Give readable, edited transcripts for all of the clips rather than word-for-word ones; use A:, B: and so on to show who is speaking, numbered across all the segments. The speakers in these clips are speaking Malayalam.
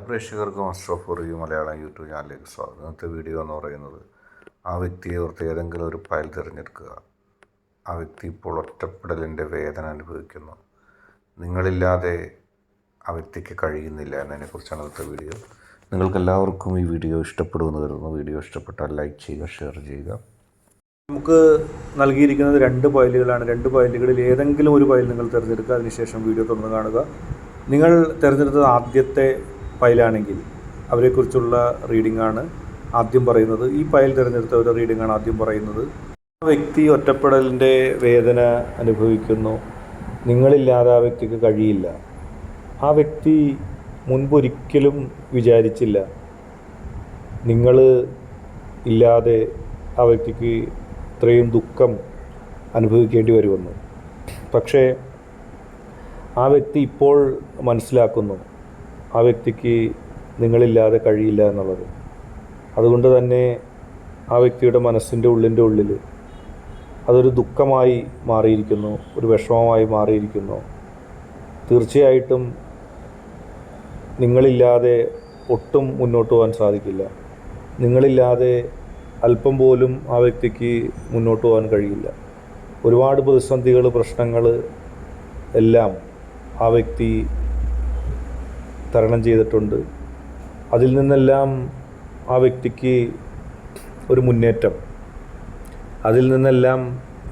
A: പ്രേക്ഷകർക്ക് master of review Malayalam YouTube ചാനലിലേക്ക് സ്വാഗതം. ഇന്നത്തെ വീഡിയോ എന്ന് പറയുന്നത് ആ വ്യക്തിയെ ഓർത്ത് ഏതെങ്കിലും ഒരു ഫയൽ തിരഞ്ഞെടുക്കുക. ആ വ്യക്തി ഇപ്പോൾ ഒറ്റപ്പെടലിൻ്റെ വേദന അനുഭവിക്കുന്നു. നിങ്ങളില്ലാതെ ആ വ്യക്തിക്ക് കഴിയുന്നില്ല എന്നതിനെക്കുറിച്ചാണ് ഇന്നത്തെ വീഡിയോ. നിങ്ങൾക്കെല്ലാവർക്കും ഈ വീഡിയോ ഇഷ്ടപ്പെടുമെന്ന് കരുതുന്നു. വീഡിയോ ഇഷ്ടപ്പെട്ടാൽ ലൈക്ക് ചെയ്യുക, ഷെയർ ചെയ്യുക.
B: നമുക്ക് നൽകിയിരിക്കുന്നത് 2 ഫയലുകളാണ്. 2 ഫയലുകളിൽ ഏതെങ്കിലും ഒരു ഫയൽ നിങ്ങൾ തിരഞ്ഞെടുക്കുക. അതിനുശേഷം വീഡിയോ തുറന്ന് കാണുക. നിങ്ങൾ തിരഞ്ഞെടുത്തത് ആദ്യത്തെ ഫയലാണെങ്കിൽ അവരെക്കുറിച്ചുള്ള റീഡിംഗാണ് ആദ്യം പറയുന്നത്. ഈ ഫയൽ തിരഞ്ഞെടുത്ത ഒരു റീഡിംഗാണ് ആദ്യം പറയുന്നത്. ആ വ്യക്തി ഒറ്റപ്പെടലിൻ്റെ വേദന അനുഭവിക്കുന്നു. നിങ്ങളില്ലാതെ ആ വ്യക്തിക്ക് കഴിയില്ല. ആ വ്യക്തി മുൻപൊരിക്കലും വിചാരിച്ചില്ല നിങ്ങൾ ഇല്ലാതെ ആ വ്യക്തിക്ക് ഇത്രയും ദുഃഖം അനുഭവിക്കേണ്ടി വരുമെന്ന്. പക്ഷേ ആ വ്യക്തി ഇപ്പോൾ മനസ്സിലാക്കുന്നു ആ വ്യക്തിക്ക് നിങ്ങളില്ലാതെ കഴിയില്ല എന്നുള്ളത്. അതുകൊണ്ട് തന്നെ ആ വ്യക്തിയുടെ മനസ്സിൻ്റെ ഉള്ളിൽ അതൊരു ദുഃഖമായി മാറിയിരിക്കുന്നു, ഒരു വിഷമമായി മാറിയിരിക്കുന്നു. തീർച്ചയായിട്ടും നിങ്ങളില്ലാതെ ഒട്ടും മുന്നോട്ട് പോകാൻ സാധിക്കില്ല. നിങ്ങളില്ലാതെ അല്പം പോലും ആ വ്യക്തിക്ക് മുന്നോട്ട് പോകാൻ കഴിയില്ല. ഒരുപാട് പ്രതിസന്ധികൾ, പ്രശ്നങ്ങൾ എല്ലാം ആ വ്യക്തി തരണം ചെയ്തിട്ടുണ്ട്. അതിൽ നിന്നെല്ലാം ആ വ്യക്തിക്ക് ഒരു മുന്നേറ്റം, അതിൽ നിന്നെല്ലാം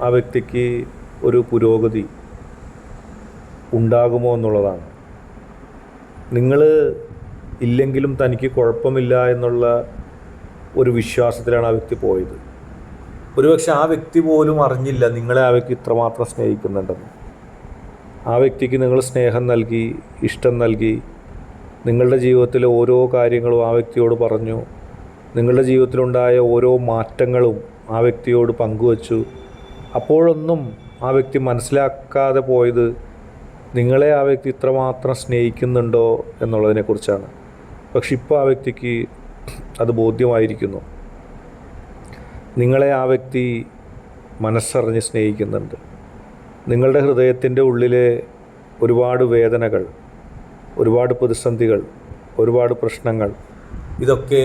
B: ആ വ്യക്തിക്ക് ഒരു പുരോഗതി ഉണ്ടാകുമോ എന്നുള്ളതാണ്. നിങ്ങൾ ഇല്ലെങ്കിലും തനിക്ക് കുഴപ്പമില്ല എന്നുള്ള ഒരു വിശ്വാസത്തിലാണ് ആ വ്യക്തി പോയത്. ഒരുപക്ഷെ ആ വ്യക്തി പോലും അറിഞ്ഞില്ല നിങ്ങളെ ആ വ്യക്തി ഇത്രമാത്രം സ്നേഹിക്കുന്നുണ്ടെന്ന്. ആ വ്യക്തിക്ക് നിങ്ങൾ സ്നേഹം നൽകി, ഇഷ്ടം നൽകി, നിങ്ങളുടെ ജീവിതത്തിലെ ഓരോ കാര്യങ്ങളും ആ വ്യക്തിയോട് പറഞ്ഞു. നിങ്ങളുടെ ജീവിതത്തിലുണ്ടായ ഓരോ മാറ്റങ്ങളും ആ വ്യക്തിയോട് പങ്കുവച്ചു. അപ്പോഴൊന്നും ആ വ്യക്തി മനസ്സിലാക്കാതെ പോയത് നിങ്ങളെ ആ വ്യക്തി ഇത്രമാത്രം സ്നേഹിക്കുന്നുണ്ടോ എന്നുള്ളതിനെക്കുറിച്ചാണ്. പക്ഷെ ഇപ്പോൾ ആ വ്യക്തിക്ക് അത് ബോധ്യമായിരിക്കുന്നു. നിങ്ങളെ ആ വ്യക്തി മനസ്സറിഞ്ഞ് സ്നേഹിക്കുന്നുണ്ട്. നിങ്ങളുടെ ഹൃദയത്തിൻ്റെ ഉള്ളിലെ ഒരുപാട് വേദനകൾ, ഒരുപാട് പ്രതിസന്ധികൾ, ഒരുപാട് പ്രശ്നങ്ങൾ, ഇതൊക്കെ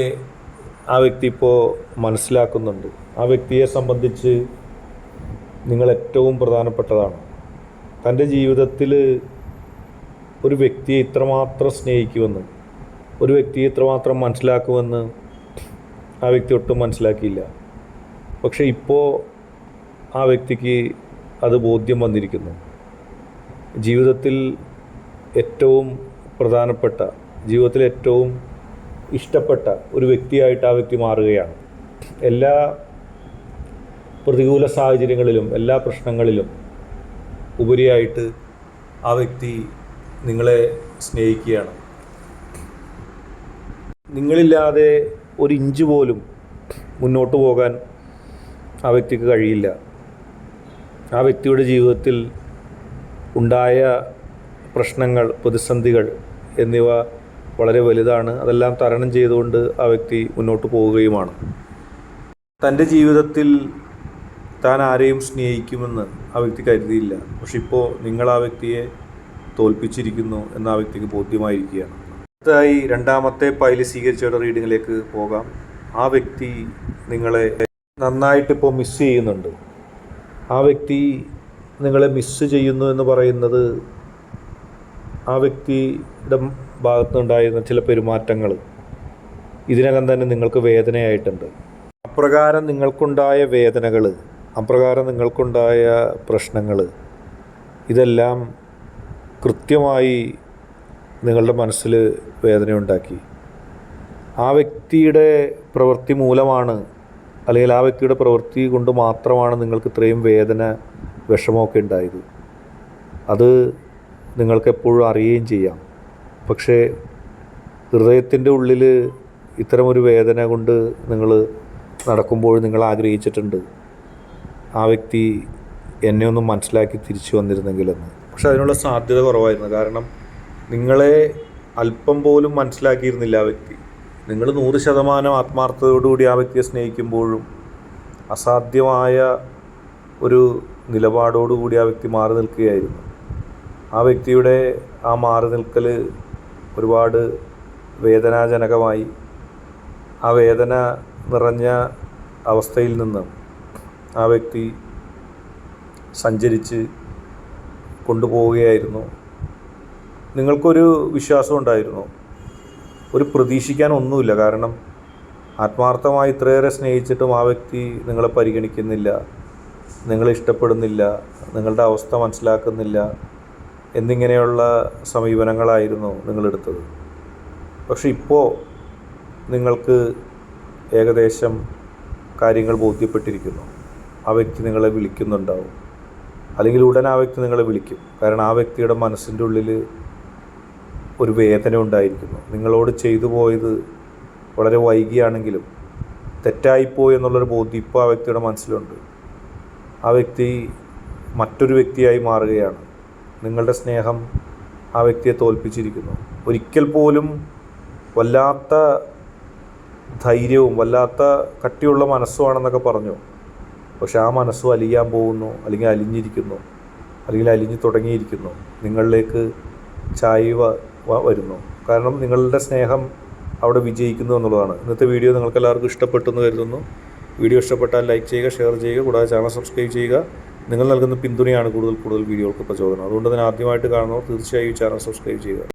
B: ആ വ്യക്തി ഇപ്പോൾ മനസ്സിലാക്കുന്നുണ്ട്. ആ വ്യക്തിയെ സംബന്ധിച്ച് നിങ്ങൾ ഏറ്റവും പ്രധാനപ്പെട്ടതാണ്. തൻ്റെ ജീവിതത്തിൽ ഒരു വ്യക്തിയെ ഇത്രമാത്രം സ്നേഹിക്കുമെന്ന്, ഒരു വ്യക്തിയെ ഇത്രമാത്രം മനസ്സിലാക്കുമെന്ന് ആ വ്യക്തി ഒട്ടും മനസ്സിലാക്കിയില്ല. പക്ഷേ ഇപ്പോൾ ആ വ്യക്തിക്ക് അത് ബോധ്യം വന്നിരിക്കുന്നു. ജീവിതത്തിൽ ഏറ്റവും പ്രധാനപ്പെട്ട, ജീവിതത്തിൽ ഏറ്റവും ഇഷ്ടപ്പെട്ട ഒരു വ്യക്തിയായിട്ട് ആ വ്യക്തി മാറുകയാണ്. എല്ലാ പ്രതികൂല സാഹചര്യങ്ങളിലും, എല്ലാ പ്രശ്നങ്ങളിലും ഉപരിയായിട്ട് ആ വ്യക്തി നിങ്ങളെ സ്നേഹിക്കുകയാണ്. നിങ്ങളില്ലാതെ ഒരു ഇഞ്ച് പോലും മുന്നോട്ട് പോകാൻ ആ വ്യക്തിക്ക് കഴിയില്ല. ആ വ്യക്തിയുടെ ജീവിതത്തിൽ ഉണ്ടായ പ്രശ്നങ്ങൾ, പ്രതിസന്ധികൾ എന്നിവ വളരെ വലുതാണ്. അതെല്ലാം തരണം ചെയ്തുകൊണ്ട് ആ വ്യക്തി മുന്നോട്ട് പോവുകയുമാണ്. തൻ്റെ ജീവിതത്തിൽ താൻ ആരെയും സ്നേഹിക്കുമെന്ന് ആ വ്യക്തി കരുതിയില്ല. പക്ഷെ ഇപ്പോൾ നിങ്ങൾ ആ വ്യക്തിയെ തോൽപ്പിച്ചിരിക്കുന്നു എന്ന് ആ വ്യക്തിക്ക് ബോധ്യമായിരിക്കുകയാണ്. അടുത്തതായി 2ാമത്തെ ഫയൽ സ്വീകരിച്ചവരുടെ റീഡിങ്ങിലേക്ക് പോകാം. ആ വ്യക്തി നിങ്ങളെ നന്നായിട്ടിപ്പോൾ മിസ് ചെയ്യുന്നുണ്ട്. ആ വ്യക്തി നിങ്ങളെ മിസ് ചെയ്യുന്നു എന്ന് പറയുന്നത് ആ വ്യക്തിയുടെ ഭാഗത്തുനിന്നുണ്ടായിരുന്ന ചില പെരുമാറ്റങ്ങൾ ഇതിനകം തന്നെ നിങ്ങൾക്ക് വേദനയായിട്ടുണ്ട്. അപ്രകാരം നിങ്ങൾക്കുണ്ടായ വേദനകൾ, അപ്രകാരം നിങ്ങൾക്കുണ്ടായ പ്രശ്നങ്ങൾ, ഇതെല്ലാം കൃത്യമായി നിങ്ങളുടെ മനസ്സിൽ വേദനയുണ്ടാക്കി. ആ വ്യക്തിയുടെ പ്രവൃത്തി മൂലമാണ്, അല്ലെങ്കിൽ ആ വ്യക്തിയുടെ പ്രവൃത്തി കൊണ്ട് മാത്രമാണ് നിങ്ങൾക്ക് ഇത്രയും വേദന, വിഷമമൊക്കെ ഉണ്ടായത്. അത് നിങ്ങൾക്കെപ്പോഴും അറിയുകയും ചെയ്യാം. പക്ഷേ ഹൃദയത്തിൻ്റെ ഉള്ളിൽ ഇത്തരമൊരു വേദന കൊണ്ട് നിങ്ങൾ നടക്കുമ്പോൾ നിങ്ങൾ ആഗ്രഹിച്ചിട്ടുണ്ട് ആ വ്യക്തി എന്നെ ഒന്നും മനസ്സിലാക്കി തിരിച്ചു വന്നിരുന്നെങ്കിലെന്ന്. പക്ഷെ അതിനുള്ള സാധ്യത കുറവായിരുന്നു. കാരണം നിങ്ങളെ അല്പം പോലും മനസ്സിലാക്കിയിരുന്നില്ല ആ വ്യക്തി. നിങ്ങൾ 100% ആത്മാർത്ഥതയോടുകൂടി ആ വ്യക്തിയെ സ്നേഹിക്കുമ്പോഴും അസാധ്യമായ ഒരു നിലപാടോടുകൂടി ആ വ്യക്തി മാറി നിൽക്കുകയായിരുന്നു. ആ വ്യക്തിയുടെ ആ മാറി നിൽക്കൽ ഒരുപാട് വേദനാജനകമായി. ആ വേദന നിറഞ്ഞ അവസ്ഥയിൽ നിന്ന് ആ വ്യക്തി സഞ്ചരിച്ച് കൊണ്ടുപോവുകയായിരുന്നു. നിങ്ങൾക്കൊരു വിശ്വാസം ഉണ്ടായിരുന്നു, ഒരു പ്രതീക്ഷിക്കാൻ ഒന്നുമില്ല. കാരണം ആത്മാർത്ഥമായി ഇത്രയേറെ സ്നേഹിച്ചിട്ടും ആ വ്യക്തി നിങ്ങളെ പരിഗണിക്കുന്നില്ല, നിങ്ങളെ ഇഷ്ടപ്പെടുന്നില്ല, നിങ്ങളുടെ അവസ്ഥ മനസ്സിലാക്കുന്നില്ല എന്നിങ്ങനെയുള്ള സമീപനങ്ങളായിരുന്നു നിങ്ങളെടുത്തത്. പക്ഷെ ഇപ്പോൾ നിങ്ങൾക്ക് ഏകദേശം കാര്യങ്ങൾ ബോധ്യപ്പെട്ടിരിക്കുന്നു. ആ വ്യക്തി നിങ്ങളെ വിളിക്കുന്നുണ്ടാവും, അല്ലെങ്കിൽ ഉടൻ ആ വ്യക്തി നിങ്ങളെ വിളിക്കും. കാരണം ആ വ്യക്തിയുടെ മനസ്സിൻ്റെ ഉള്ളിൽ ഒരു വേദന ഉണ്ടായിരിക്കുന്നു. നിങ്ങളോട് ചെയ്തു പോയത് വളരെ വൈകിയാണെങ്കിലും തെറ്റായിപ്പോയി എന്നുള്ളൊരു ബോധ്യം ഇപ്പോൾ ആ വ്യക്തിയുടെ മനസ്സിലുണ്ട്. ആ വ്യക്തി മറ്റൊരു വ്യക്തിയായി മാറുകയാണ്. നിങ്ങളുടെ സ്നേഹം ആ വ്യക്തിയെ തോൽപ്പിച്ചിരിക്കുന്നു. ഒരിക്കൽ പോലും വല്ലാത്ത ധൈര്യവും വല്ലാത്ത കട്ടിയുള്ള മനസ്സുമാണെന്നൊക്കെ പറഞ്ഞു. പക്ഷെ ആ മനസ്സും അലിയാൻ പോകുന്നു, അല്ലെങ്കിൽ അലിഞ്ഞിരിക്കുന്നു, അല്ലെങ്കിൽ അലിഞ്ഞു തുടങ്ങിയിരിക്കുന്നു. നിങ്ങളിലേക്ക് ചായ്വ വരുന്നു. കാരണം നിങ്ങളുടെ സ്നേഹം അവിടെ വിജയിക്കുന്നു എന്നുള്ളതാണ്. ഇന്നത്തെ വീഡിയോ നിങ്ങൾക്ക് എല്ലാവർക്കും ഇഷ്ടപ്പെട്ടു എന്ന് കരുതുന്നു. വീഡിയോ ഇഷ്ടപ്പെട്ടാൽ ലൈക്ക് ചെയ്യുക, ഷെയർ ചെയ്യുക, കൂടാതെ ചാനൽ സബ്സ്ക്രൈബ് ചെയ്യുക. നിങ്ങൾ നൽകുന്ന പിന്തുണയാണ് കൂടുതൽ വീഡിയോകൾക്ക് പ്രചോദനം. അതുകൊണ്ട് തന്നെ ആദ്യമായിട്ട് കാണുന്നവർ തീർച്ചയായും ഈ ചാനൽ സബ്സ്ക്രൈബ് ചെയ്യുക.